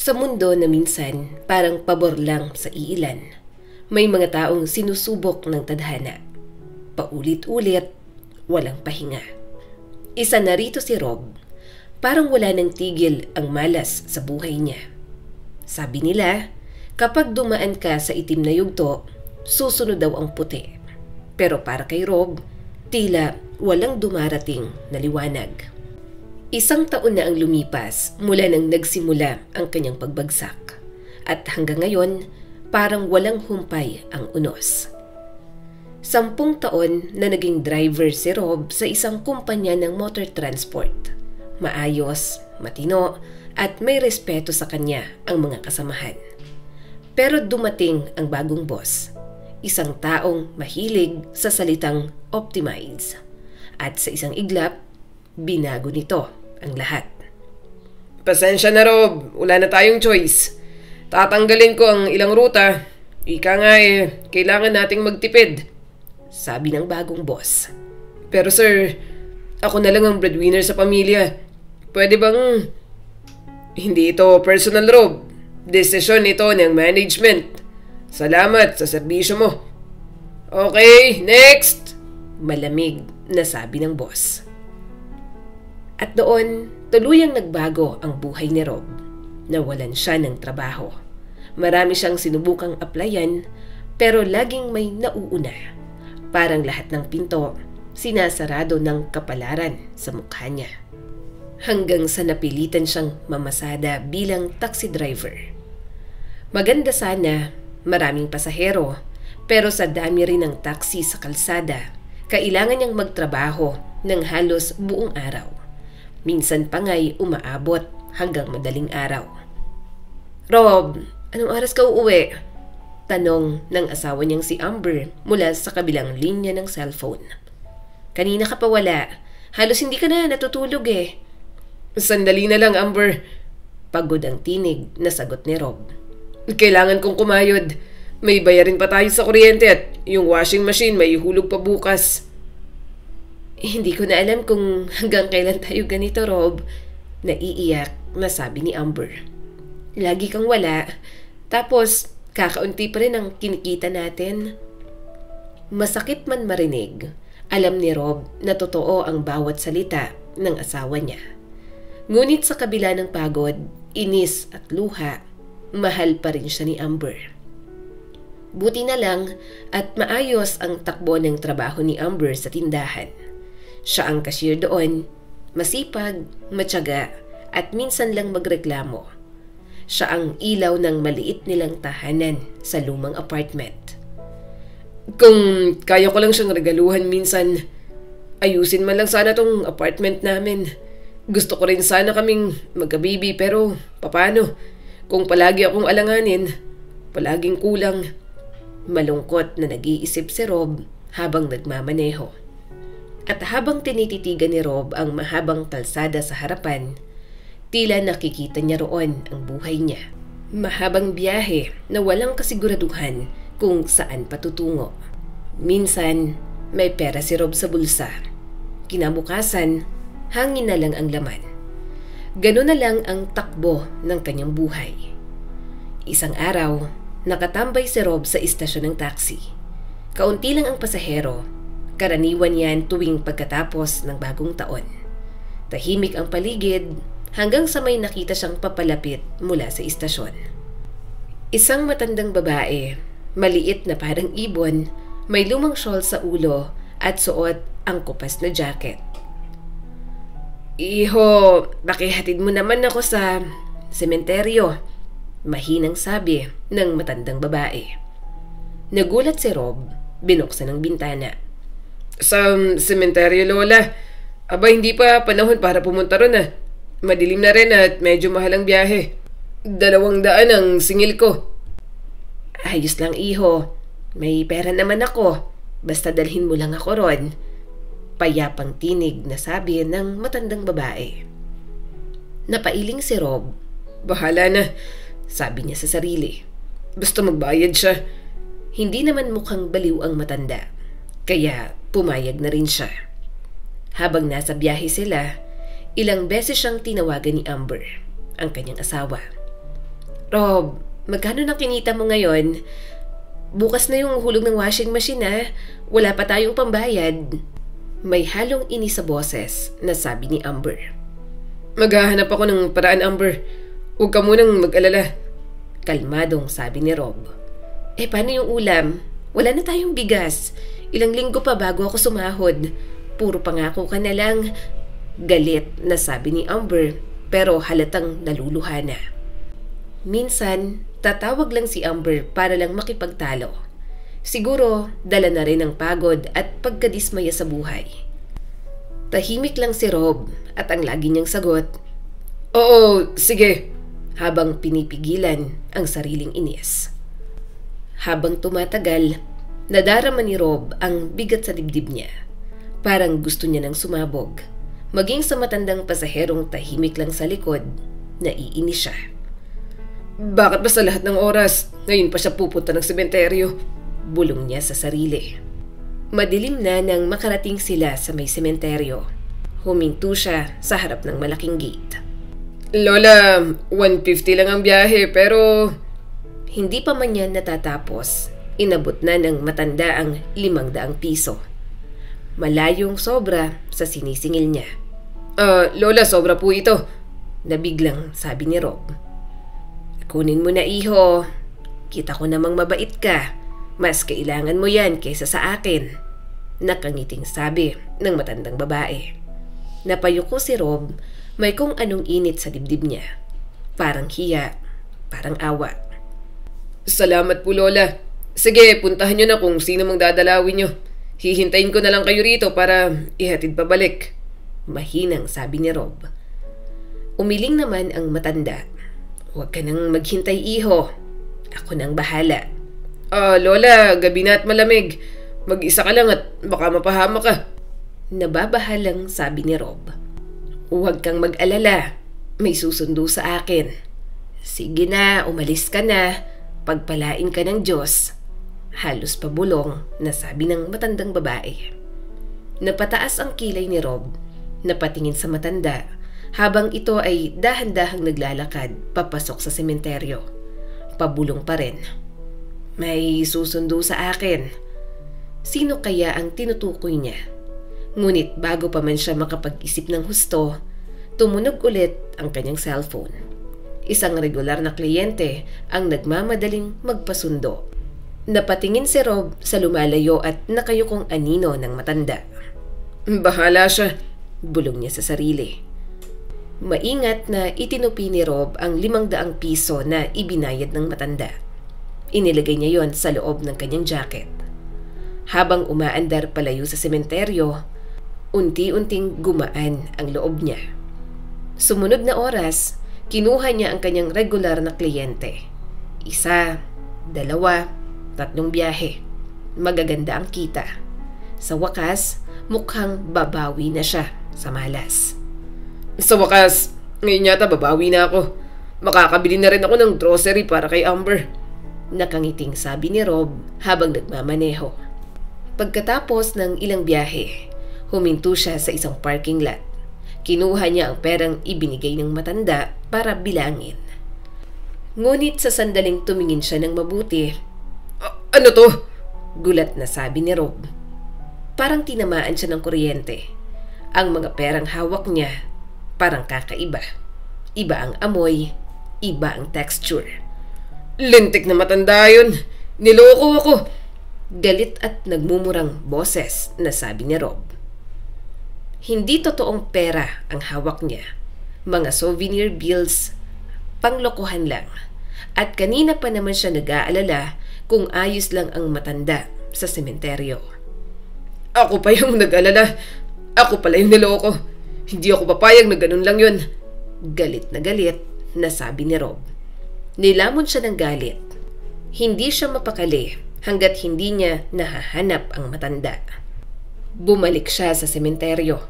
Sa mundo na minsan parang pabor lang sa iilan, may mga taong sinusubok ng tadhana. Paulit-ulit, walang pahinga. Isa na rito si Rob. Parang wala nang tigil ang malas sa buhay niya. Sabi nila, kapag dumaan ka sa itim na yugto, susunod daw ang puti. Pero para kay Rob, tila walang dumarating na liwanag. Isang taon na ang lumipas mula nang nagsimula ang kanyang pagbagsak. At hanggang ngayon, parang walang humpay ang unos. 10 taon na naging driver si Rob sa isang kumpanya ng motor transport. Maayos, matino, at may respeto sa kanya ang mga kasamahan. Pero dumating ang bagong boss, isang taong mahilig sa salitang optimize. At sa isang iglap, binago nito ang lahat. Pasensya na Rob, wala na tayong choice. Tatanggalin ko ang ilang ruta. Ika nga kailangan nating magtipid, sabi ng bagong boss. Pero sir, ako na lang ang breadwinner sa pamilya. Pwede bang... Hindi ito personal Rob. Desisyon ito ng management. Salamat sa serbisyo mo. Okay, next! Malamig na sabi ng boss. At doon, tuluyang nagbago ang buhay ni Rob. Nawalan siya ng trabaho. Marami siyang sinubukang applyan, pero laging may nauuna. Parang lahat ng pinto, sinasarado ng kapalaran sa mukha niya. Hanggang sa napilitan siyang mamasada bilang taxi driver. Maganda sana, maraming pasahero, pero sa dami rin ng taxi sa kalsada, kailangan niyang magtrabaho ng halos buong araw. Minsan pa nga'y umaabot hanggang madaling araw. Rob, anong oras ka uuwi? Tanong ng asawa niyang si Amber mula sa kabilang linya ng cellphone. Kanina ka pa wala. Halos hindi ka na natutulog eh. Sandali na lang, Amber. Pagod ang tinig na sagot ni Rob. Kailangan kong kumayod. May bayarin pa tayo sa kuryente at yung washing machine may hulog pa bukas. Hindi ko na alam kung hanggang kailan tayo ganito, Rob. Naiiyak na sabi ni Amber. Lagi kang wala. Tapos, kakaunti pa rin ang kinikita natin. Masakit man marinig, alam ni Rob na totoo ang bawat salita ng asawa niya. Ngunit sa kabila ng pagod, inis at luha, mahal pa rin siya ni Amber. Buti na lang at maayos ang takbo ng trabaho ni Amber sa tindahan. Siya ang cashier doon, masipag, matyaga, at minsan lang magreklamo. Siya ang ilaw ng maliit nilang tahanan sa lumang apartment. Kung kaya ko lang siyang regaluhan minsan, ayusin man lang sana tong apartment namin. Gusto ko rin sana kaming magka-baby pero paano? Kung palagi akong alanganin, palaging kulang. Malungkot na nag-iisip si Rob habang nagmamaneho. At habang tinititigan ni Rob ang mahabang kalsada sa harapan, tila nakikita niya roon ang buhay niya. Mahabang biyahe na walang kasiguraduhan kung saan patutungo. Minsan, may pera si Rob sa bulsa. Kinabukasan, hangin na lang ang laman. Ganun na lang ang takbo ng kanyang buhay. Isang araw, nakatambay si Rob sa istasyon ng taxi. Kaunti lang ang pasahero. Karaniwan yan tuwing pagkatapos ng bagong taon. Tahimik ang paligid hanggang sa may nakita siyang papalapit mula sa istasyon. Isang matandang babae, maliit na parang ibon, may lumang shawl sa ulo at suot ang kupas na jacket. Iho, pakihatid mo naman ako sa sementeryo, mahinang sabi ng matandang babae. Nagulat si Rob, binuksan ang bintana. Sa sementeryo, Lola? Aba, hindi pa panahon para pumunta ron ah. Madilim na rin at medyo mahal ang biyahe. 200 ang singil ko. Ayos lang, iho. May pera naman ako. Basta dalhin mo lang ako ron. Payapang tinig na sabi ng matandang babae. Napailing si Rob. Bahala na, sabi niya sa sarili. Basta magbayad siya. Hindi naman mukhang baliw ang matanda, kaya pumayag na rin siya. Habang nasa biyahe sila, ilang beses siyang tinawagan ni Amber, ang kanyang asawa. Rob, magkano nang kinita mo ngayon? Bukas na yung hulog ng washing machine Wala pa tayong pambayad. May halong inis sa boses na sabi ni Amber. Maghahanap ako ng paraan, Amber. Huwag ka munang mag-alala. Kalmadong sabi ni Rob. Paano yung ulam? Wala na tayong bigas. Ilang linggo pa bago ako sumahod. Puro pangako ka na lang. Galit na sabi ni Amber pero halatang naluluha na. Minsan, tatawag lang si Amber para lang makipagtalo. Siguro, dala na rin ang pagod at pagkadismaya sa buhay. Tahimik lang si Rob at ang lagi niyang sagot, Oo, sige. Habang pinipigilan ang sariling inis. Habang tumatagal, nadarama ni Rob ang bigat sa dibdib niya. Parang gusto niya nang sumabog. Maging sa matandang pasaherong tahimik lang sa likod, naiinis siya. Bakit ba sa lahat ng oras, ngayon pa siya pupunta ng sementeryo? Bulong niya sa sarili. Madilim na nang makarating sila sa may sementeryo. Huminto siya sa harap ng malaking gate. Lola, 150 lang ang biyahe pero... Hindi pa man yan natatapos. Inabot na ng matanda ang 500 piso. Malayong sobra sa sinisingil niya. Lola, sobra po ito. Nabiglang sabi ni Rob. Kunin mo na, iho. Kita ko namang mabait ka. Mas kailangan mo yan kaysa sa akin. Nakangiting sabi ng matandang babae. Napayuko si Rob, may kung anong init sa dibdib niya. Parang hiya, parang awa. Salamat po, Lola. Sige, puntahan nyo na kung sino mang dadalawin nyo. Hihintayin ko na lang kayo rito para ihatid pabalik. Mahinang sabi ni Rob. Umiling naman ang matanda. Huwag ka nang maghintay, iho. Ako nang bahala. Lola, gabi na at malamig. Mag-isa ka lang at baka mapahama ka. Nababahalang sabi ni Rob. Huwag kang mag-alala. May susundo sa akin. Sige na, umalis ka na. Pagpalain ka ng Diyos. Halos pabulong na sabi ng matandang babae. Napataas ang kilay ni Rob. Napatingin sa matanda habang ito ay dahan-dahang naglalakad papasok sa sementeryo. Pabulong pa rin. May susundo sa akin. Sino kaya ang tinutukoy niya? Ngunit bago pa man siya makapag-isip ng husto, tumunog ulit ang kanyang cellphone. Isang regular na kliyente ang nagmamadaling magpasundo. Napatingin si Rob sa lumalayo at nakayukong anino ng matanda. Bahala siya, bulong niya sa sarili. Maingat na itinupi ni Rob ang 500 piso na ibinayad ng matanda. Inilagay niya yon sa loob ng kanyang jacket. Habang umaandar palayo sa sementeryo, unti-unting gumaan ang loob niya. Sumunod na oras, kinuha niya ang kanyang regular na kliyente. 1, 2, 3 biyahe. Magaganda ang kita. Sa wakas, mukhang babawi na siya sa malas. Sa wakas, ngayon yata babawi na ako. Makakabili na rin ako ng grocery para kay Amber. Nakangiting sabi ni Rob habang nagmamaneho. Pagkatapos ng ilang biyahe, huminto siya sa isang parking lot. Kinuha niya ang perang ibinigay ng matanda para bilangin. Ngunit sa sandaling tumingin siya ng mabuti. Ano to? Gulat na sabi ni Rob. Parang tinamaan siya ng kuryente. Ang mga perang hawak niya, parang kakaiba. Iba ang amoy, iba ang texture. Lintik na matanda yun. Niloko ako. Galit at nagmumurang boses na sabi ni Rob. Hindi totoong pera ang hawak niya. Mga souvenir bills, panglokohan lang. At kanina pa naman siya nag-aalala kung ayos lang ang matanda sa sementeryo. Ako pa yung nag-alala. Ako pala yung niloko. Hindi ako papayag na ganun lang yun. Galit na sabi ni Rob. Nilamon siya ng galit. Hindi siya mapakali hanggat hindi niya nahahanap ang matanda. Bumalik siya sa sementeryo.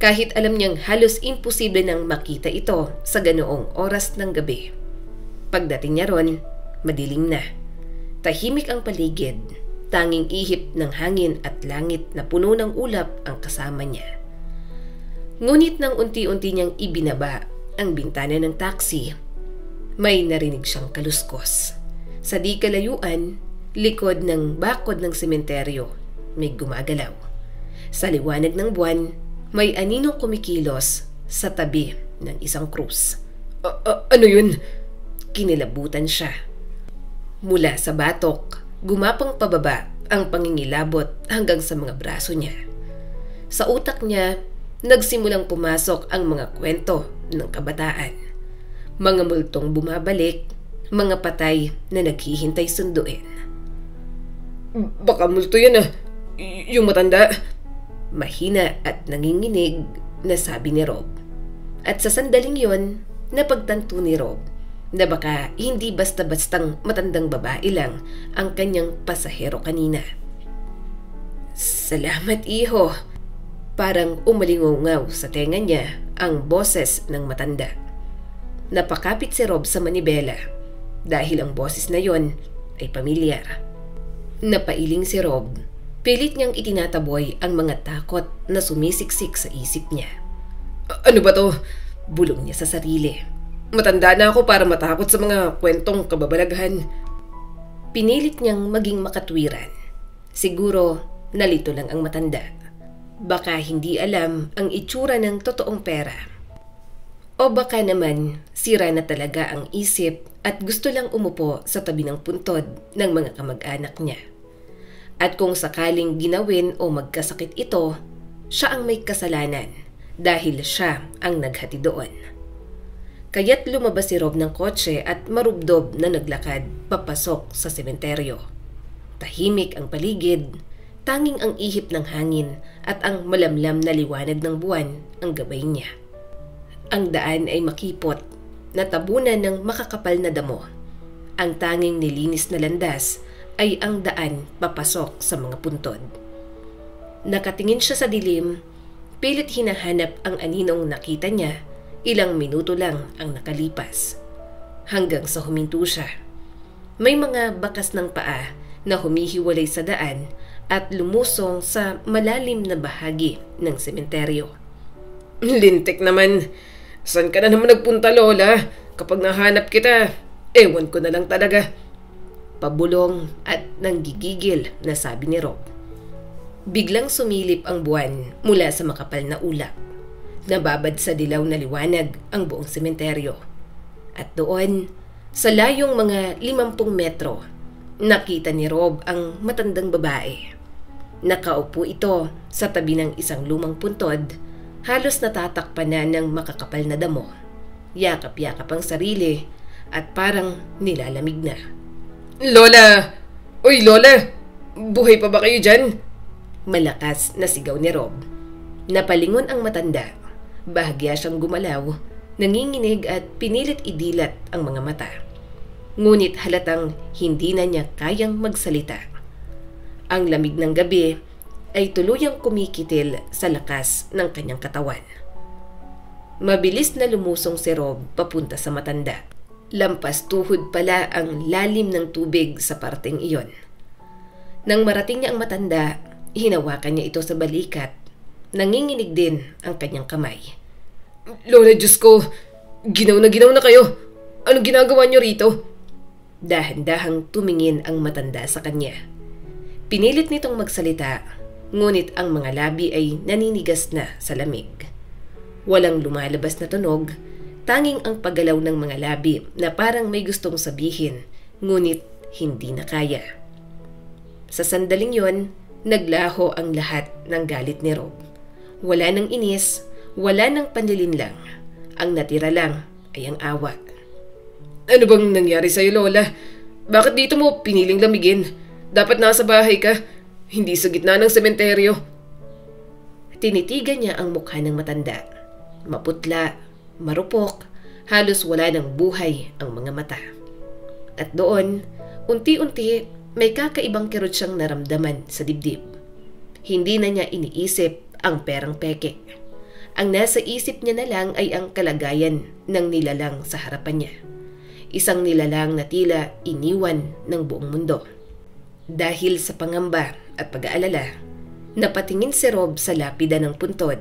Kahit alam niyang halos imposible nang makita ito sa ganoong oras ng gabi. Pagdating niya ron, madilim na. Tahimik ang paligid. Tanging ihip ng hangin at langit na puno ng ulap ang kasama niya. Ngunit nang unti-unti niyang ibinaba ang bintana ng taxi, May narinig siyang kaluskos. Sa di kalayuan, likod ng bakod ng sementeryo, may gumagalaw. Sa liwanag ng buwan, may aninong kumikilos sa tabi ng isang krus. Ano yun? Kinilabutan siya. Mula sa batok, gumapang pababa ang pangingilabot hanggang sa mga braso niya. Sa utak niya, nagsimulang pumasok ang mga kwento ng kabataan. Mga multong bumabalik, mga patay na naghihintay sunduin. Baka multo yan yung matanda. Mahina at nanginginig na sabi ni Rob. At sa sandaling yon, napagtanto ni Rob na baka hindi basta-bastang matandang babae lang ang kanyang pasahero kanina. Salamat, iho. Parang umalingaw sa tenga niya ang boses ng matanda. Napakapit si Rob sa manibela dahil ang boses na yon ay pamilyar. Napailing si Rob. Pilit niyang itinataboy ang mga takot na sumisiksik sa isip niya. Ano ba to? Bulong niya sa sarili. Matanda na ako para matakot sa mga kwentong kababalaghan. Pinilit niyang maging makatwiran. Siguro nalito lang ang matanda. Baka hindi alam ang itsura ng totoong pera. O baka naman sira na talaga ang isip at gusto lang umupo sa tabi ng puntod ng mga kamag-anak niya. At kung sakaling ginawin o magkasakit ito, siya ang may kasalanan dahil siya ang naghati doon. Kaya't lumabas si Rob ng kotse at marubdob na naglakad papasok sa sementeryo. Tahimik ang paligid, tanging ang ihip ng hangin at ang malamlam na liwanag ng buwan ang gabay niya. Ang daan ay makipot, natabunan ng makakapal na damo. Ang tanging nilinis na landas ay ang daan papasok sa mga puntod. Nakatingin siya sa dilim, pilit hinahanap ang aninong nakita niya. Ilang minuto lang ang nakalipas. Hanggang sa huminto siya. May mga bakas ng paa na humihiwalay sa daan at lumusong sa malalim na bahagi ng sementeryo. Lintik naman. Saan ka na naman nagpunta, Lola? Kapag nahanap kita, ewan ko na lang talaga. Pabulong at nanggigigil na sabi ni Rob. Biglang sumilip ang buwan mula sa makapal na ulap. Nababad sa dilaw na liwanag ang buong sementeryo. At doon, sa layong mga 50 metro, nakita ni Rob ang matandang babae. Nakaupo ito sa tabi ng isang lumang puntod, halos natatakpan na ng makakapal na damo. Yakap-yakap ang sarili at parang nilalamig na. Lola! Uy, Lola! Buhay pa ba kayo dyan? Malakas na sigaw ni Rob. Napalingon ang matanda. Bahagya siyang gumalaw, nanginginig at pinilit idilat ang mga mata. Ngunit halatang hindi na niya kayang magsalita. Ang lamig ng gabi ay tuluyang kumikitil sa lakas ng kanyang katawan. Mabilis na lumusong si Rob papunta sa matanda. Lampas tuhod pala ang lalim ng tubig sa parteng iyon. Nang marating niya ang matanda, hinawakan niya ito sa balikat. Nanginginig din ang kanyang kamay. Lola, Diyos ko! Ginaw na kayo! Anong ginagawa niyo rito? Dahan-dahang tumingin ang matanda sa kanya. Pinilit nitong magsalita, ngunit ang mga labi ay naninigas na sa lamig. Walang lumalabas na tunog, tanging ang paggalaw ng mga labi na parang may gustong sabihin, ngunit hindi na kaya. Sa sandaling yon, naglaho ang lahat ng galit ni Rob. Wala nang inis, wala nang panlilinlang. Ang natira lang ay ang awa. Ano bang nangyari sa'yo, Lola? Bakit dito mo piniling lamigin? Dapat nasa bahay ka, hindi sa gitna ng sementeryo. Tinitigan niya ang mukha ng matanda. Maputla, marupok, halos wala ng buhay ang mga mata. At doon, unti-unti may kakaibang kirot siyang naramdaman sa dibdib. Hindi na niya iniisip ang perang peke. Ang nasa isip niya na lang ay ang kalagayan ng nilalang sa harapan niya. Isang nilalang na tila iniwan ng buong mundo. Dahil sa pangamba at pag-aalala, napatingin si Rob sa lapida ng puntod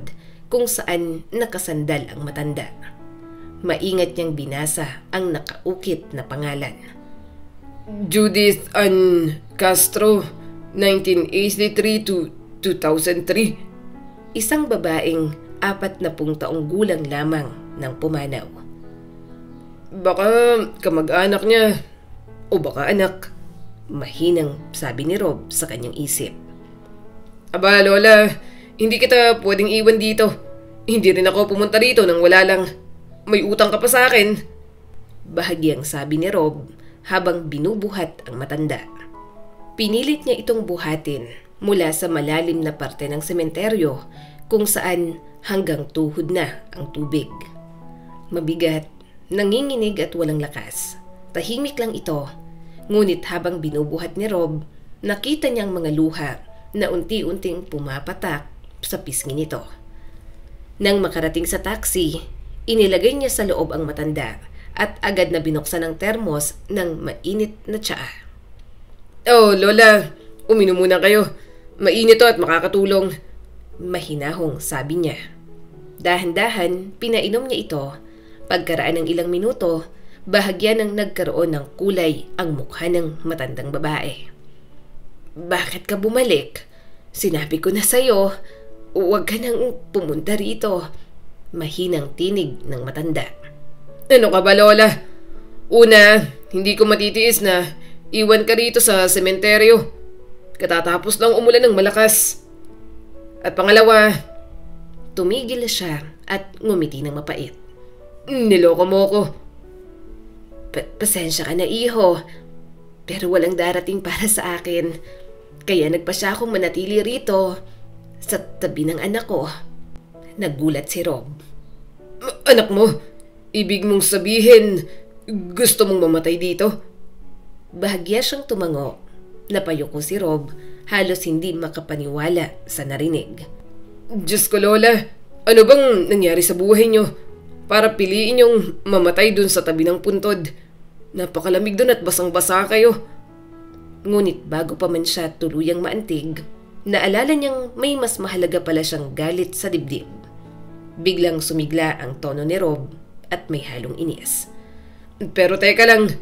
kung saan nakasandal ang matanda. Maingat niyang binasa ang nakaukit na pangalan. Judith Ann Castro, 1983 to 2003. Isang babaeng 40 taong gulang lamang ng pumanaw. Baka kamag-anak niya o baka anak, mahinang sabi ni Rob sa kanyang isip. Aba Lola, hindi kita pwedeng iwan dito. Hindi rin ako pumunta dito nang wala lang. May utang ka pa sa akin. Bahagyang sabi ni Rob habang binubuhat ang matanda. Pinilit niya itong buhatin mula sa malalim na parte ng sementeryo kung saan hanggang tuhod na ang tubig. Mabigat, nanginginig at walang lakas. Tahimik lang ito, ngunit habang binubuhat ni Rob, nakita niyang mga luha na unti-unting pumapatak sa pisngi nito. Nang makarating sa taxi, inilagay niya sa loob ang matanda at agad na binuksan ang termos ng mainit na tsaa. Oh, Lola, uminom muna kayo. Mainit to at makakatulong. Mahinahong sabi niya. Dahan-dahan, pinainom niya ito. Pagkaraan ng ilang minuto, bahagya nang nagkaroon ng kulay ang mukha ng matandang babae. Bakit ka bumalik? Sinabi ko na sa'yo, huwag ka nang pumunta rito. Mahinang tinig ng matanda. Ano ka ba, Lola? Una, hindi ko matitiis na iwan ka rito sa sementeryo. Katatapos lang umulan ng malakas. At pangalawa, tumigil siya at ngumiti ng mapait. Niloko mo ko. Pasensya ka na, iho. Pero walang darating para sa akin. Kaya nagpasya akong manatili rito sa tabi ng anak ko. Nagulat si Rob. Anak mo? Ibig mong sabihin, gusto mong mamatay dito? Bahagya siyang tumango. Napayuko si Rob, halos hindi makapaniwala sa narinig. Diyos ko, Lola, ano bang nangyari sa buhay niyo? Para piliin yung mamatay dun sa tabi ng puntod. Napakalamig dun at basang-basa kayo. Ngunit bago pa man siya tuluyang maantig, naalala niyang may mas mahalaga pala siyang galit sa dibdib. Biglang sumigla ang tono ni Rob at may halong inis. Pero teka lang,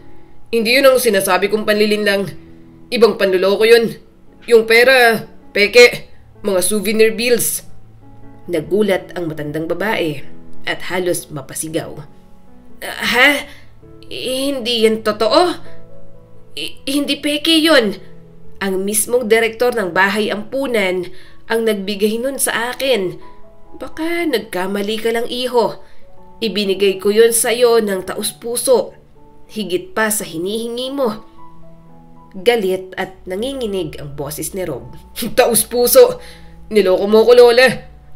hindi yun ang sinasabi kong panlilinlang. Ibang panluloko yun. Yung pera, peke, mga souvenir bills. Nagulat ang matandang babae at halos mapasigaw. Ha? Hindi yan totoo? Hindi peke yun. Ang mismong direktor ng bahay ampunan ang nagbigay nun sa akin. Baka nagkamali ka lang, iho. Ibinigay ko yun sa'yo ng taus-puso. Higit pa sa hinihingi mo. Galit at nanginginig ang boses ni Rob. Taus-puso! Niloko mo ko, Lola.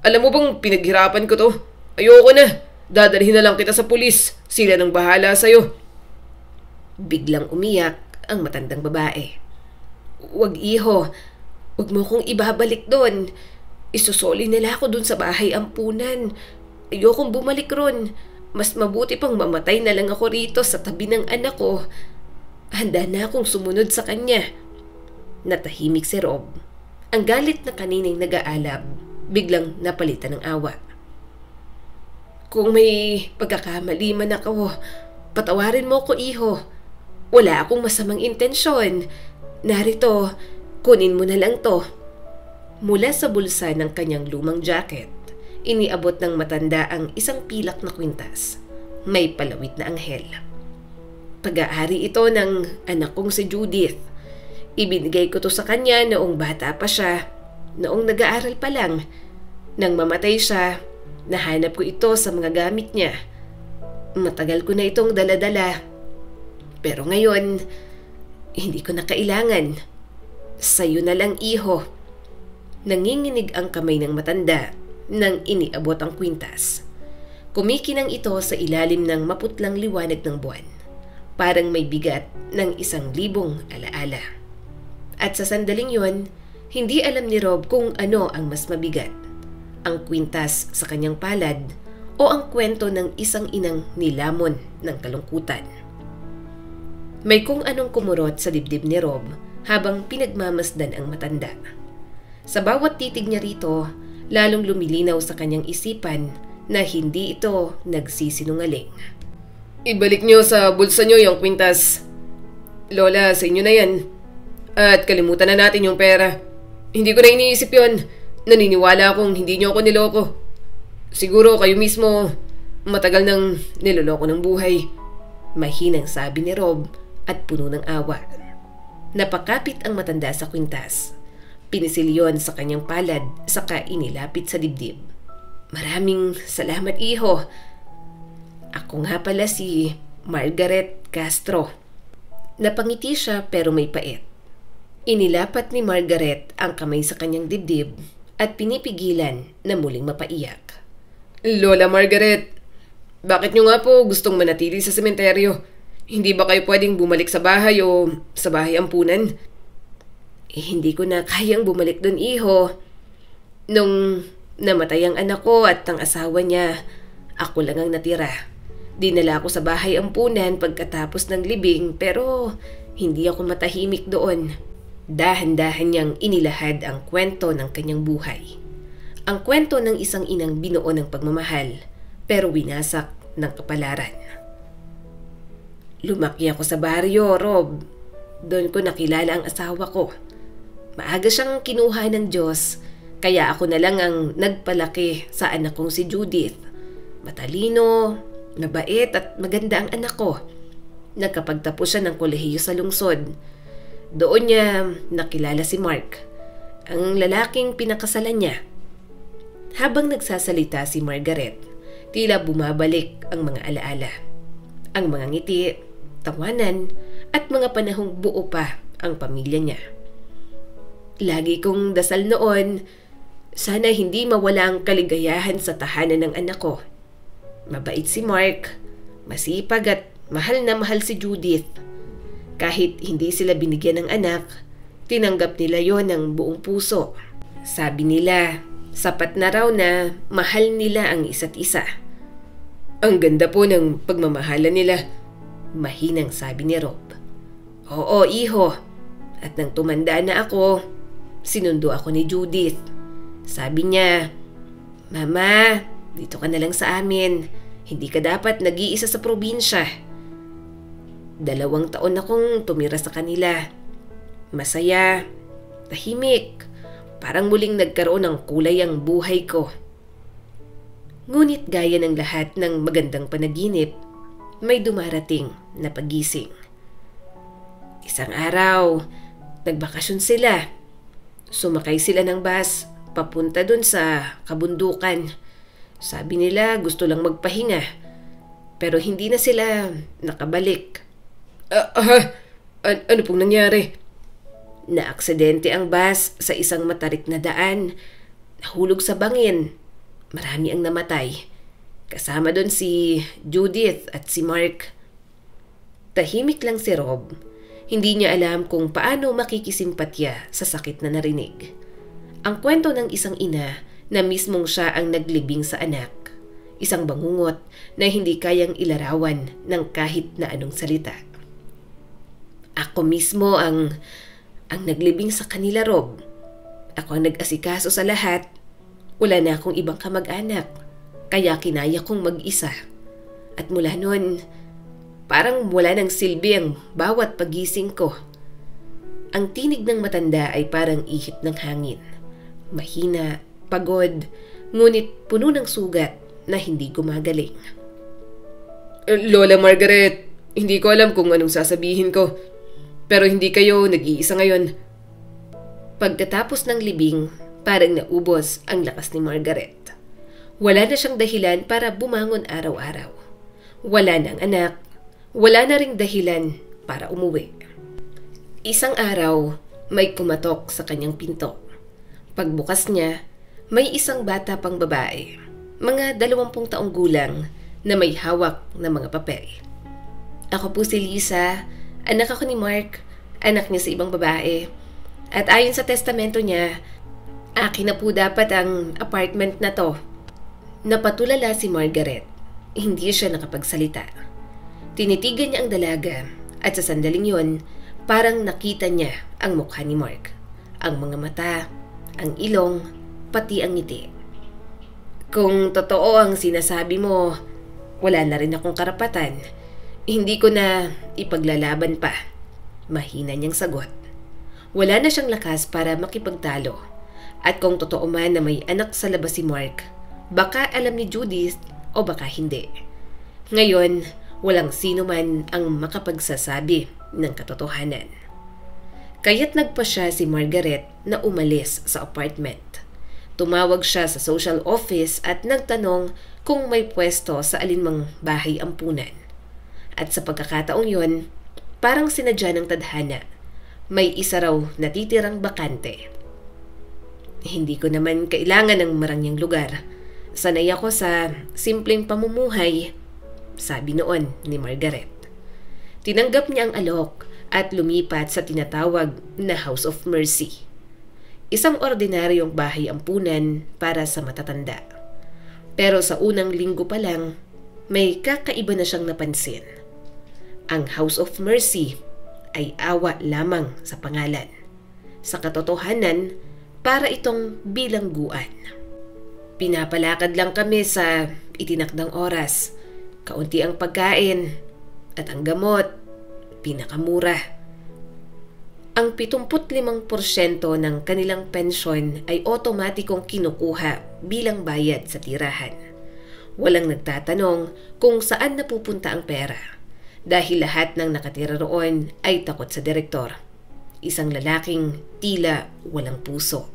Alam mo bang pinaghirapan ko to? Ayoko na. Dadalhin na lang kita sa pulis. Sila nang bahala sa'yo. Biglang umiyak ang matandang babae. Wag, iho. Wag mo kong ibabalik doon. Isusoli nila ako doon sa bahay ampunan. Ayokong bumalik ron. Mas mabuti pang mamatay na lang ako rito sa tabi ng anak ko. Handa na akong sumunod sa kanya. Natahimik si Rob. Ang galit na kaninang nag-aalab, biglang napalitan ng awa. Kung may pagkakamali man ako, patawarin mo ko, iho. Wala akong masamang intensyon. Narito, kunin mo na lang to. Mula sa bulsa ng kanyang lumang jacket, iniabot ng matanda ang isang pilak na kwintas. May palawit na anghel. Pag-aari ito ng anak kong si Judith. Ibinigay ko to sa kanya noong bata pa siya, noong nag-aaral pa lang. Nang mamatay siya, nahanap ko ito sa mga gamit niya. Matagal ko na itong dala-dala. Pero ngayon, hindi ko na kailangan. Sa'yo na lang, iho. Nanginginig ang kamay ng matanda nang iniabot ang kwintas. Kumikinang ito sa ilalim ng maputlang liwanag ng buwan. Parang may bigat ng 1,000 alaala. At sa sandaling yon, hindi alam ni Rob kung ano ang mas mabigat. Ang kwintas sa kanyang palad o ang kwento ng isang inang nilamon ng kalungkutan. May kung anong kumurot sa dibdib ni Rob habang pinagmamasdan ang matanda. Sa bawat titig niya rito, lalong lumilinaw sa kanyang isipan na hindi ito nagsisinungaling. Ibalik nyo sa bulsa nyo yung kwintas. Lola, sa inyo na yan. At kalimutan na natin yung pera. Hindi ko na iniisip yon. Naniniwala akong hindi nyo ako niloko. Siguro kayo mismo matagal nang niloloko ng buhay. Mahinang sabi ni Rob at puno ng awa. Napakapit ang matanda sa kwintas. Pinisil yon sa kanyang palad saka inilapit sa dibdib. Maraming salamat, iho. Ako nga pala si Margaret Castro. Napangiti siya pero may pait. Inilapat ni Margaret ang kamay sa kanyang dibdib at pinipigilan na muling mapaiyak. Lola Margaret, bakit nyo nga po gustong manatili sa sementeryo? Hindi ba kayo pwedeng bumalik sa bahay o sa bahay ampunan? Hindi ko na kayang bumalik doon, iho. Nung namatay ang anak ko at ang asawa niya, ako lang ang natira. Dinala ako sa bahay ampunan pagkatapos ng libing pero hindi ako matahimik doon. Dahan-dahan niyang inilahad ang kwento ng kanyang buhay. Ang kwento ng isang inang binuo ng pagmamahal pero winasak ng kapalaran. Lumaki ako sa baryo, Rob. Doon ko nakilala ang asawa ko. Maaga siyang kinuha ng Diyos kaya ako na lang ang nagpalaki sa anak kong si Judith. Matalino, mabait at maganda ang anak ko. Nagkapagtapos siya ng kolehiyo sa lungsod. Doon niya nakilala si Mark, ang lalaking pinakasalan niya. Habang nagsasalita si Margaret, tila bumabalik ang mga alaala. Ang mga ngiti, tawanan, at mga panahong buo pa ang pamilya niya. Lagi kong dasal noon, sana hindi mawala ang kaligayahan sa tahanan ng anak ko. Mabait si Mark, masipag at mahal na mahal si Judith. Kahit hindi sila binigyan ng anak, tinanggap nila yon ng buong puso. Sabi nila, sapat na raw na mahal nila ang isa't isa. Ang ganda po ng pagmamahalan nila, mahinang sabi ni Rob. Oo, iho. At nang tumanda na ako, sinundo ako ni Judith. Sabi niya, Mama, dito ka na lang sa amin. Hindi ka dapat nag-iisa sa probinsya. 2 taon akong tumira sa kanila. Masaya, tahimik, parang muling nagkaroon ng kulay ang buhay ko. Ngunit gaya ng lahat ng magandang panaginip, may dumarating na pagising. Isang araw, nagbakasyon sila. Sumakay sila ng bus papunta dun sa kabundukan. Sabi nila gusto lang magpahinga, pero hindi na sila nakabalik. Ano pong nangyari? Naaksidente ang bus sa isang matarik na daan. Nahulog sa bangin. Marami ang namatay. Kasama doon si Judith at si Mark. Tahimik lang si Rob. Hindi niya alam kung paano makikisimpatya sa sakit na narinig. Ang kwento ng isang ina na mismong siya ang naglibing sa anak. Isang bangungot na hindi kayang ilarawan ng kahit na anong salita. Ako mismo ang naglibing sa kanila, Rob. Ako ang nag-asikaso sa lahat. Wala na akong ibang kamag-anak, kaya kinaya kong mag-isa. At mula noon, parang wala nang silbi ang bawat pagising ko. Ang tinig ng matanda ay parang ihip ng hangin. Mahina, pagod, ngunit puno ng sugat na hindi gumagaling. Lola Margaret, hindi ko alam kung anong sasabihin ko. Pero hindi kayo nag-iisa ngayon. Pagkatapos ng libing, parang naubos ang lakas ni Margaret. Wala na siyang dahilan para bumangon araw-araw. Wala nang anak. Wala na ring dahilan para umuwi. Isang araw, may kumatok sa kanyang pinto. Pagbukas niya, may isang bata pang babae, mga 20 taong gulang, na may hawak na mga papel. Ako po si Lisa. Anak ako ni Mark, anak niya sa ibang babae. At ayon sa testamento niya, akin na po dapat ang apartment na to. Napatulala si Margaret. Hindi siya nakapagsalita. Tinitigan niya ang dalaga at sa sandaling yon, parang nakita niya ang mukha ni Mark. Ang mga mata, ang ilong, pati ang ngiti. Kung totoo ang sinasabi mo, wala na rin akong karapatan. Hindi ko na ipaglalaban pa. Mahina niyang sagot. Wala na siyang lakas para makipagtalo. At kung totoo man na may anak sa labas si Mark, baka alam ni Judith o baka hindi. Ngayon, walang sino man ang makapagsasabi ng katotohanan. Kaya't nagpa siya si Margaret na umalis sa apartment. Tumawag siya sa social office at nagtanong kung may pwesto sa alinmang bahay ampunan. At sa pagkakataong yon, parang sinadya ng tadhana, may isa raw natitirang bakante. Hindi ko naman kailangan ng marangyang lugar. Sanay ako sa simpleng pamumuhay, sabi noon ni Margaret. Tinanggap niya ang alok at lumipat sa tinatawag na House of Mercy. Isang ordinaryong bahay ampunan para sa matatanda. Pero sa unang linggo pa lang, may kakaiba na siyang napansin. Ang House of Mercy ay awa lamang sa pangalan. Sa katotohanan, para itong bilangguan. Pinapalakad lang kami sa itinakdang oras. Kaunti ang pagkain at ang gamot, pinakamura. Ang 75% ng kanilang pensyon ay otomatikong kinukuha bilang bayad sa tirahan. Walang nagtatanong kung saan napupunta ang pera dahil lahat ng nakatira roon ay takot sa direktor. Isang lalaking tila walang puso.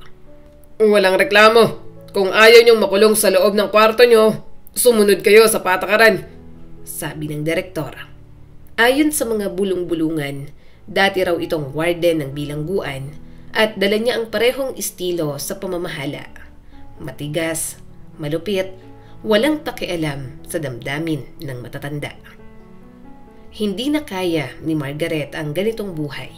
Walang reklamo. Kung ayaw niyong makulong sa loob ng kwarto niyo, sumunod kayo sa patakaran, sabi ng direktor. Ayon sa mga bulong-bulungan, dati raw itong warden ng bilangguan at dala niya ang parehong estilo sa pamamahala. Matigas, malupit, walang pakialam sa damdamin ng matatanda. Hindi na kaya ni Margaret ang ganitong buhay.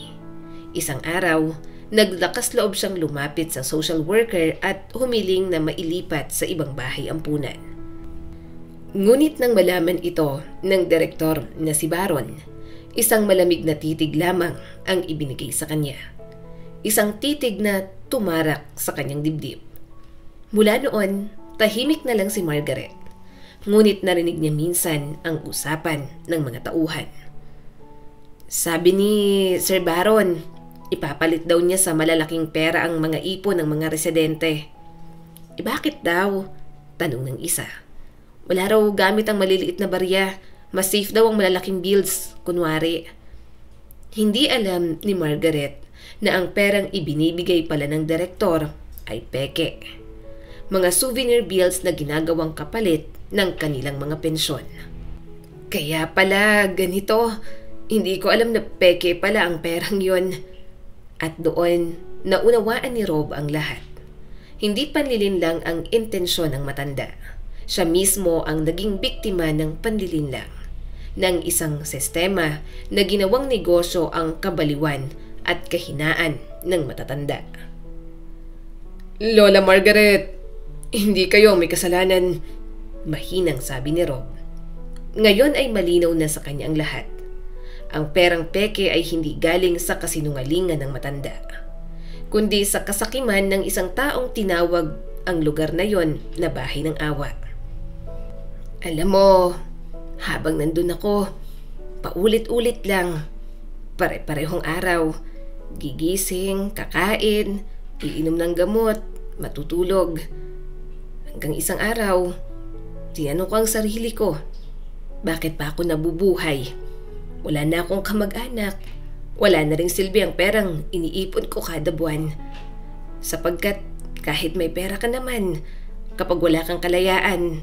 Isang araw, naglakas loob siyang lumapit sa social worker at humiling na mailipat sa ibang bahay ampunan. Ngunit nang malaman ito ng direktor na si Baron, isang malamig na titig lamang ang ibinigay sa kanya. Isang titig na tumarak sa kanyang dibdib. Mula noon, tahimik na lang si Margaret. Ngunit narinig niya minsan ang usapan ng mga tauhan. Sabi ni Sir Baron, ipapalit daw niya sa malalaking pera ang mga ipon ng mga residente. Bakit daw? Tanong ng isa. Wala raw gamit ang maliliit na barya. Mas safe daw ang malalaking bills, kunwari. Hindi alam ni Margaret na ang perang ibinibigay pala ng direktor ay peke. Mga souvenir bills na ginagawang kapalit ng kanilang mga pensyon. Kaya pala ganito, hindi ko alam na peke pala ang perang yon. At doon, naunawaan ni Rob ang lahat. Hindi panlilinlang ang intensyon ng matanda. Siya mismo ang naging biktima ng panlilinlang ng isang sistema na ginawang negosyo ang kabaliwan at kahinaan ng matatanda. Lola Margaret, hindi kayo may kasalanan, mahinang sabi ni Rob. Ngayon ay malinaw na sa kanya ang lahat. Ang perang peke ay hindi galing sa kasinungalingan ng matanda, kundi sa kasakiman ng isang taong tinawag ang lugar na yon na bahay ng awa. Alam mo, habang nandun ako, paulit-ulit lang, pare-parehong araw, gigising, kakain, iinom ng gamot, matutulog. Hanggang isang araw, tinanong ko ang sarili ko, bakit pa ako nabubuhay? Wala na akong kamag-anak. Wala na ring silbi ang perang iniipon ko kada buwan. Sapagkat kahit may pera ka naman, kapag wala kang kalayaan,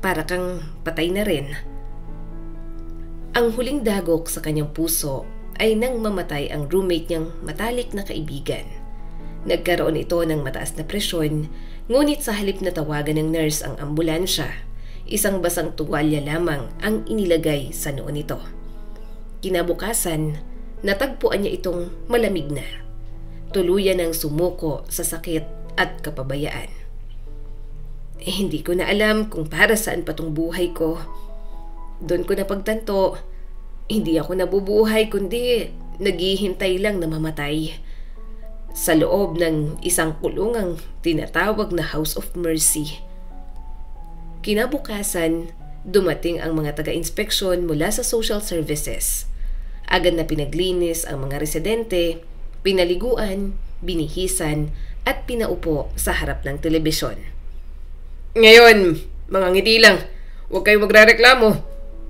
para kang patay na rin. Ang huling dagok sa kanyang puso ay nang mamatay ang roommate niyang matalik na kaibigan. Nagkaroon ito ng mataas na presyon, ngunit sa halip na tawagan ng nurse ang ambulansya, isang basang tuwalya lamang ang inilagay sa noo nito. Kinabukasan, natagpuan niya itong malamig na. Tuluyan ang sumuko sa sakit at kapabayaan. Hindi ko na alam kung para saan pa tong buhay ko. Doon ko napagtanto, hindi ako nabubuhay kundi naghihintay lang na mamatay. Sa loob ng isang kulungang tinatawag na House of Mercy. Kinabukasan, Dumating ang mga taga-inspeksyon mula sa social services. Agad na pinaglinis ang mga residente, pinaliguan, binihisan at pinaupo sa harap ng telebisyon. Ngayon, mga ngiti lang. Huwag kayong magrereklamo.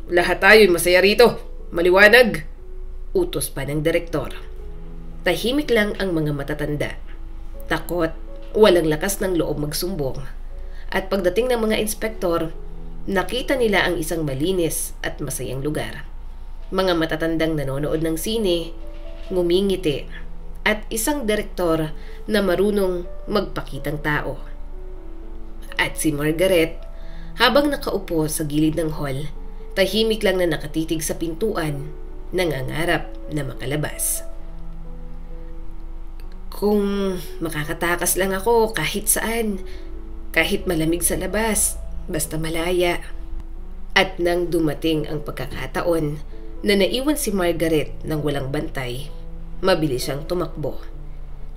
Lahat tayo'y masaya rito. Maliwanag. Utos pa ng direktor. Tahimik lang ang mga matatanda. Takot, walang lakas ng loob magsumbong. At pagdating ng mga inspektor, nakita nila ang isang malinis at masayang lugar. Mga matatandang nanonood ng sine, ngumingiti, at isang direktor na marunong magpakitang tao. At si Margaret, habang nakaupo sa gilid ng hall, tahimik lang na nakatitig sa pintuan, nangangarap na makalabas. Kung makakatakas lang ako kahit saan, kahit malamig sa labas, basta malaya. At nang dumating ang pagkakataon na naiwan si Margaret ng walang bantay, mabilis siyang tumakbo.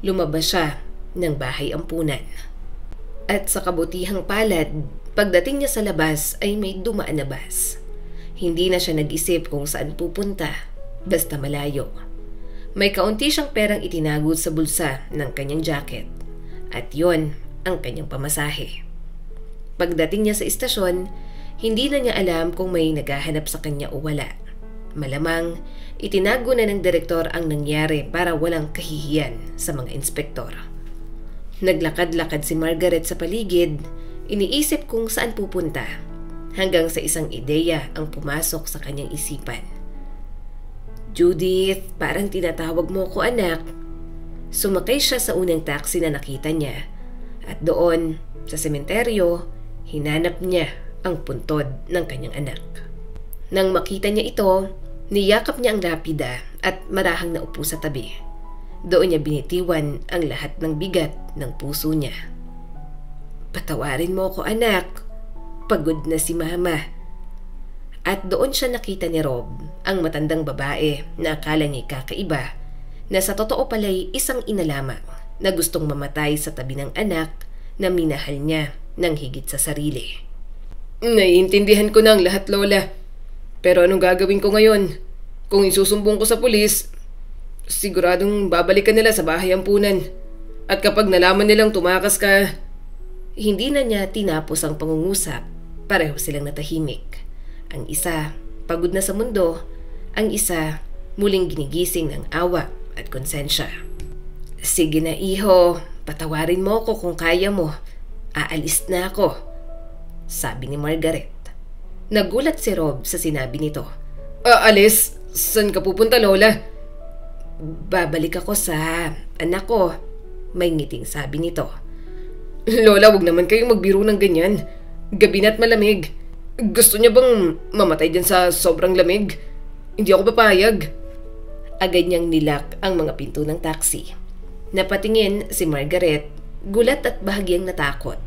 Lumabas siya ng bahay ampunan. At sa kabutihang palad, pagdating niya sa labas ay may dumaan na bus. Hindi na siya nag-isip kung saan pupunta, basta malayo. May kaunti siyang perang itinago sa bulsa ng kanyang jacket. At yon ang kanyang pamasahe. Pagdating niya sa istasyon, hindi na niya alam kung may naghahanap sa kanya o wala. Malamang, itinago na ng direktor ang nangyari para walang kahihiyan sa mga inspektor. Naglakad-lakad si Margaret sa paligid, iniisip kung saan pupunta, hanggang sa isang ideya ang pumasok sa kanyang isipan. Judith, parang tinatawag mo ko, anak. Sumakay siya sa unang taxi na nakita niya, at doon, sa sementeryo, hinanap niya ang puntod ng kanyang anak. Nang makita niya ito, niyakap niya ang lapida at marahang naupo sa tabi. Doon niya binitiwan ang lahat ng bigat ng puso niya. Patawarin mo ko, anak. Pagod na si mama. At doon siya nakita ni Rob, ang matandang babae na akala niya kakaiba, na sa totoo pala'y isang ina lamang na gustong mamatay sa tabi ng anak na minahal niya ng higit sa sarili. Naiintindihan ko na ang lahat, Lola. Pero anong gagawin ko ngayon? Kung isusumbong ko sa pulis, siguradong babalikan nila sa bahay ampunan. At kapag nalaman nilang tumakas ka... Hindi na niya tinapos ang pangungusap. Pareho silang natahimik. Ang isa, pagod na sa mundo. Ang isa, muling ginigising ng awa at konsensya. Sige na, iho. Patawarin mo ko kung kaya mo. Aalis na ako, sabi ni Margaret. Nagulat si Rob sa sinabi nito. Alis? Saan ka pupunta, Lola? Babalik ako sa anak ko, may ngiting sabi nito. Lola, wag naman kayong magbiro ng ganyan. Gabi na't malamig. Gusto niya bang mamatay dyan sa sobrang lamig? Hindi ako papayag. Agad niyang nilak ang mga pinto ng taxi. Napatingin si Margaret, gulat at bahagyang natakot.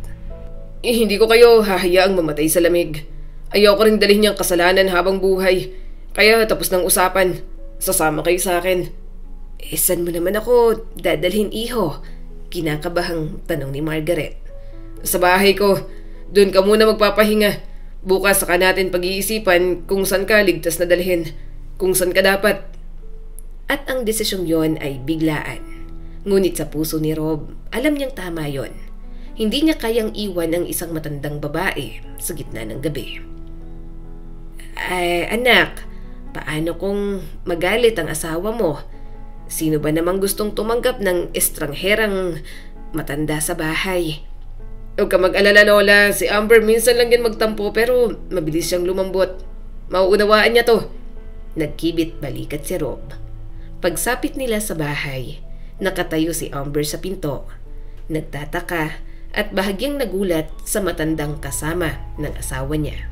Hindi ko kayo hahayaang mamatay sa lamig. Ayaw ko rin dalhin niyang kasalanan habang buhay. Kaya tapos ng usapan, sasama kayo sa akin. Saan mo naman ako dadalhin, iho? Kinakabahang tanong ni Margaret. Sa bahay ko. Doon ka muna magpapahinga. Bukas saka natin pag-iisipan kung saan ka ligtas na dalhin. Kung saan ka dapat. At ang desisyong yon ay biglaan. Ngunit sa puso ni Rob, alam niyang tama yon. Hindi niya kayang iwan ang isang matandang babae sa gitna ng gabi. Anak, paano kung magalit ang asawa mo? Sino ba namang gustong tumanggap ng estrangherang matanda sa bahay? Huwag ka mag-alala, Lola. Si Amber minsan lang yan magtampo pero mabilis siyang lumambot. Mauunawaan niya to. Nagkibit balikat si Rob. Pagsapit nila sa bahay, nakatayo si Amber sa pinto. Nagtataka at bahagyang nagulat sa matandang kasama ng asawa niya.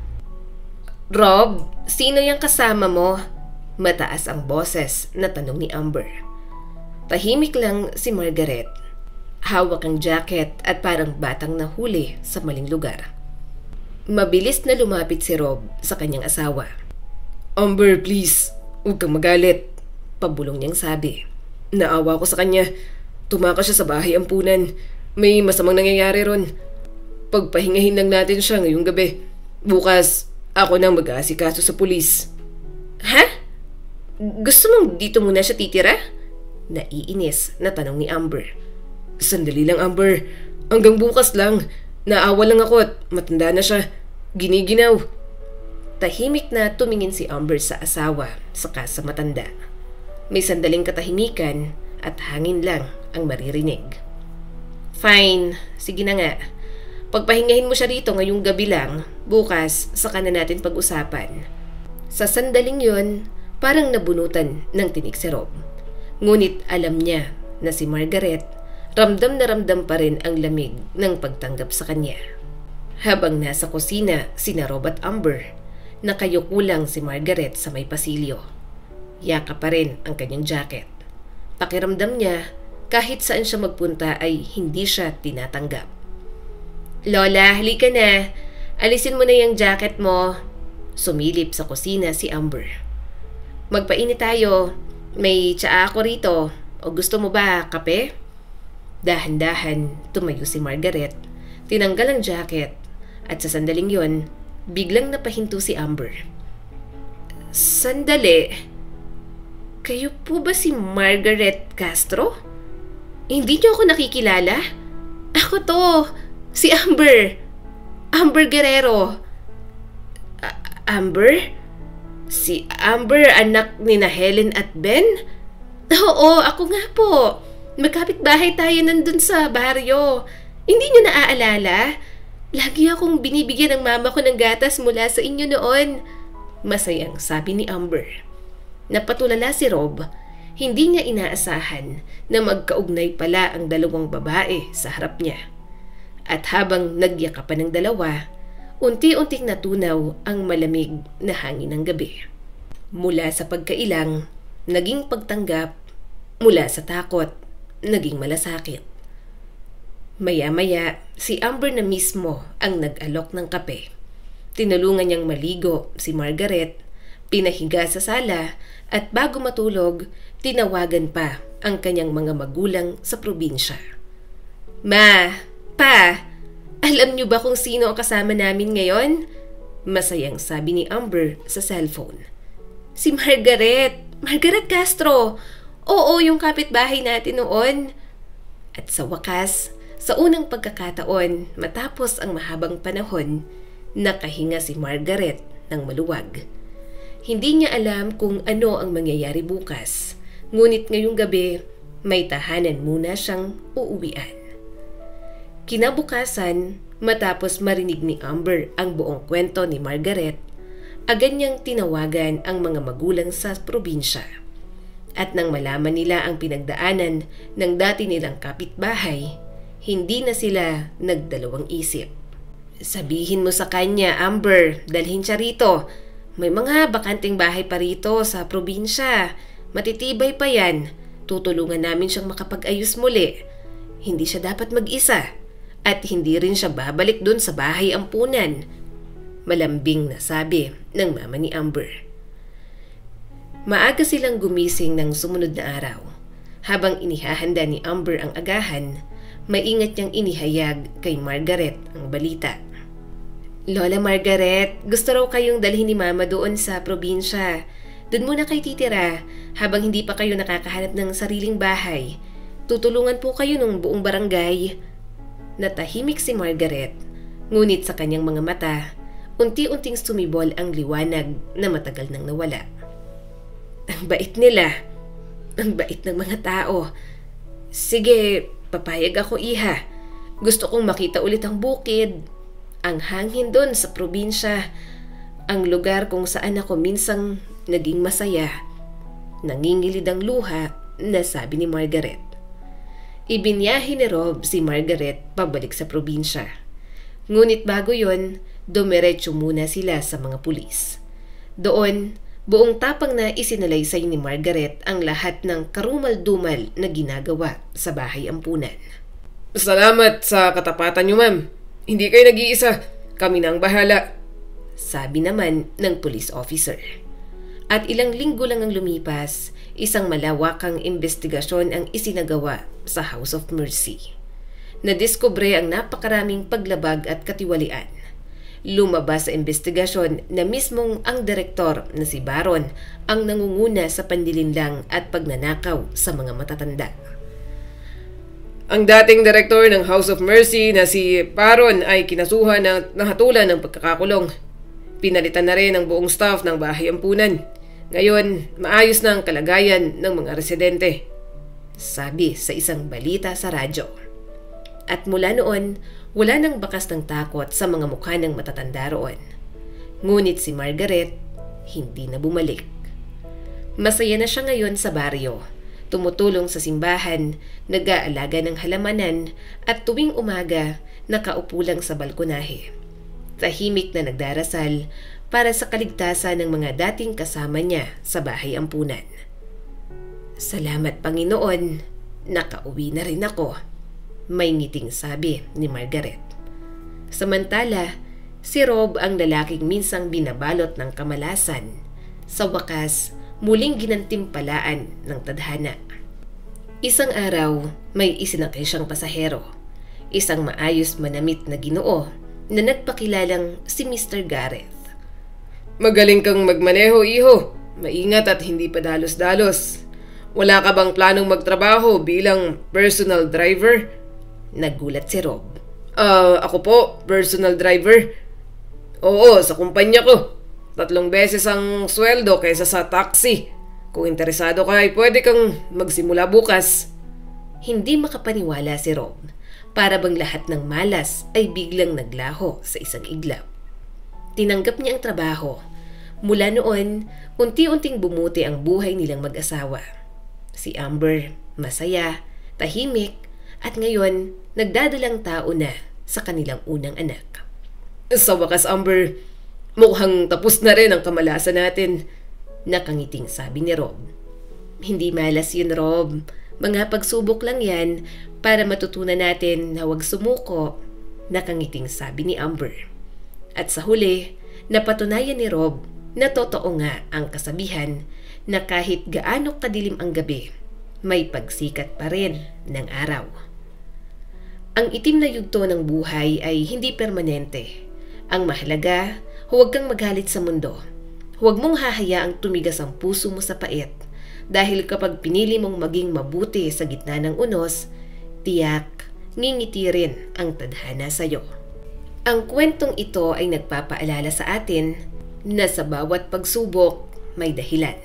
Rob, sino yung kasama mo? Mataas ang boses na tanong ni Amber. Tahimik lang si Margaret. Hawak ang jacket at parang batang nahuli sa maling lugar. Mabilis na lumapit si Rob sa kanyang asawa. Amber, please, huwag kang magalit. Pabulong niyang sabi. Naawa ko sa kanya. Tumakas siya sa bahay ampunan. May masamang nangyayari ron. Pagpahingahin lang natin siya ngayong gabi. Bukas, Ako nang mag-aasikaso sa pulis. Ha? Gusto mong dito muna siya titira? Naiinis na tanong ni Amber. Sandali lang, Amber. Hanggang bukas lang. Naawa lang ako at matanda na siya. Giniginaw. Tahimik na tumingin si Amber sa asawa saka sa matanda. May sandaling katahimikan at hangin lang ang maririnig. Fine, sige na nga. Pagpahingahin mo siya rito ngayong gabi lang, bukas saka na natin pag-usapan. Sa sandaling yun, parang nabunutan ng tinik si Rob. Ngunit alam niya na si Margaret, ramdam na ramdam pa rin ang lamig ng pagtanggap sa kanya. Habang nasa kusina sina Rob at Amber, nakayuko lang si Margaret sa may pasilyo. Yaka pa rin ang kanyang jacket. Pakiramdam niya, kahit saan siya magpunta ay hindi siya tinatanggap. Lola, halika na. Alisin mo na yung jacket mo. Sumilip sa kusina si Amber. Magpainit tayo. May tsaa ako rito. O gusto mo ba kape? Dahan-dahan tumayo si Margaret. Tinanggal ang jacket. At sa sandaling yon, biglang napahinto si Amber. Sandali. Kayo po ba si Margaret Castro? Hindi niyo ako nakikilala? Ako to, si Amber. Amber Guerrero. Amber? Si Amber, anak ni na Helen at Ben? Oo, ako nga po. Magkapit-bahay tayo nandun sa baryo. Hindi niyo naaalala? Lagi akong binibigyan ng mama ko ng gatas mula sa inyo noon. Masayang sabi ni Amber. Napatulala si Rob. Hindi niya inaasahan na magkaugnay pala ang dalawang babae sa harap niya. At habang nagyakapan ng dalawa, unti-unting natunaw ang malamig na hangin ng gabi. Mula sa pagkailang, naging pagtanggap. Mula sa takot, naging malasakit. Maya-maya, si Amber na mismo ang nag-alok ng kape. Tinulungan niyang maligo si Margaret, pinahiga sa sala, at bago matulog, tinawagan pa ang kanyang mga magulang sa probinsya. Ma, Pa, alam niyo ba kung sino ang kasama namin ngayon? Masayang sabi ni Amber sa cellphone. Si Margaret. Margaret Castro. Oo, yung kapitbahay natin noon. At sa wakas, sa unang pagkakataon, matapos ang mahabang panahon, nakahinga si Margaret ng maluwag. Hindi niya alam kung ano ang mangyayari bukas, ngunit ngayong gabi, may tahanan muna siyang uuwian. Kinabukasan, matapos marinig ni Amber ang buong kwento ni Margaret, agad niyang tinawagan ang mga magulang sa probinsya. At nang malaman nila ang pinagdaanan ng dati nilang kapitbahay, hindi na sila nagdalawang isip. Sabihin mo sa kanya, Amber, dalhin siya rito. May mga bakanting bahay pa rito sa probinsya. Matitibay pa yan. Tutulungan namin siyang makapag-ayos muli. Hindi siya dapat mag-isa. At hindi rin siya babalik dun sa bahay ampunan. Malambing na sabi ng mama ni Amber. Maaga silang gumising ng sumunod na araw. Habang inihahanda ni Amber ang agahan, maingat niyang inihayag kay Margaret ang balita. Lola Margaret, gusto raw kayong dalhin ni Mama doon sa probinsya. Doon muna kayo titira habang hindi pa kayo nakakahanap ng sariling bahay. Tutulungan po kayo ng buong barangay. Natahimik si Margaret, ngunit sa kanyang mga mata, unti-unting sumibol ang liwanag na matagal nang nawala. Ang bait nila. Ang bait ng mga tao. Sige, papayag ako, iha. Gusto kong makita ulit ang bukid. Ang hangin doon sa probinsya. Ang lugar kung saan ako minsang naging masaya. Nangingilid ang luha na sabi ni Margaret. Ibinyahe ni Rob si Margaret pabalik sa probinsya. Ngunit bago yon, dumiretso muna sila sa mga pulis. Doon, buong tapang na isinalaysay ni Margaret ang lahat ng karumal-dumal na ginagawa sa bahay ampunan. Salamat sa katapatan niyo, ma'am. Hindi kayo nag-iisa. Kami na ang bahala. Sabi naman ng police officer. At ilang linggo lang ang lumipas, isang malawakang investigasyon ang isinagawa sa House of Mercy. Nadiskubre ang napakaraming paglabag at katiwalian. Lumabas sa investigasyon na mismong ang direktor na si Baron ang nangunguna sa panlilinlang at pagnanakaw sa mga matatanda. Ang dating direktor ng House of Mercy na si Baron ay kinasuhan ng nahatulan ng pagkakakulong. Pinalitan na rin ang buong staff ng bahay ampunan. Ngayon, maayos na ang kalagayan ng mga residente, sabi sa isang balita sa radyo. At mula noon, wala nang bakas ng takot sa mga mukha ng matatanda roon. Ngunit si Margaret, hindi na bumalik. Masaya na siya ngayon sa baryo, tumutulong sa simbahan, nag-aalaga ng halamanan at tuwing umaga, nakaupo lang sa balkonahe. Tahimik na nagdarasal para sa kaligtasan ng mga dating kasama niya sa bahay ampunan. Salamat Panginoon, nakauwi na rin ako, may ngiting sabi ni Margaret. Samantala, si Rob ang lalaking minsang binabalot ng kamalasan, sa wakas muling ginantimpalaan ng tadhana. Isang araw, may isinakay siyang pasahero, isang maayos manamit na Ginoo na nagpakilalang si Mr. Gareth. Magaling kang magmaneho, iho. Maingat at hindi padalos-dalos. Wala ka bang planong magtrabaho bilang personal driver? Nagulat si Rob. Ako po, personal driver. Oo, sa kumpanya ko. 3 beses ang sweldo kaysa sa taxi. Kung interesado ka ay pwede kang magsimula bukas. Hindi makapaniwala si Rob. Para bang lahat ng malas ay biglang naglaho sa isang iglap. Tinanggap niya ang trabaho. Mula noon, unti-unting bumuti ang buhay nilang mag-asawa. Si Amber, masaya, tahimik, at ngayon, nagdadalang tao na sa kanilang unang anak. Sa wakas, Amber, mukhang tapos na rin ang kamalasan natin. Nakangiting sabi ni Rob. Hindi malas yun, Rob. Mga pagsubok lang yan para matutunan natin na huwag sumuko. Nakangiting sabi ni Amber. At sa huli, napatunayan ni Rob na totoo nga ang kasabihan na kahit gaano kadilim ang gabi, may pagsikat pa rin ng araw. Ang itim na yugto ng buhay ay hindi permanente. Ang mahalaga, huwag kang magalit sa mundo. Huwag mong hahayaang tumigas ang puso mo sa pait dahil kapag pinili mong maging mabuti sa gitna ng unos, tiyak, ngingiti rin ang tadhana sa'yo. Ang kwentong ito ay nagpapaalala sa atin na sa bawat pagsubok may dahilan.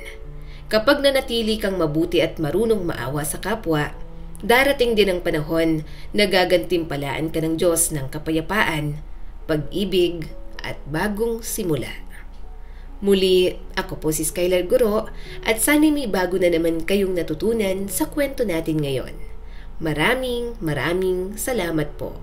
Kapag nanatili kang mabuti at marunong maawa sa kapwa, darating din ang panahon na gagantimpalaan ka ng Diyos ng kapayapaan, pag-ibig at bagong simula. Muli, ako po si Skylar Guro at sana'y may bago na naman kayong natutunan sa kwento natin ngayon. Maraming salamat po.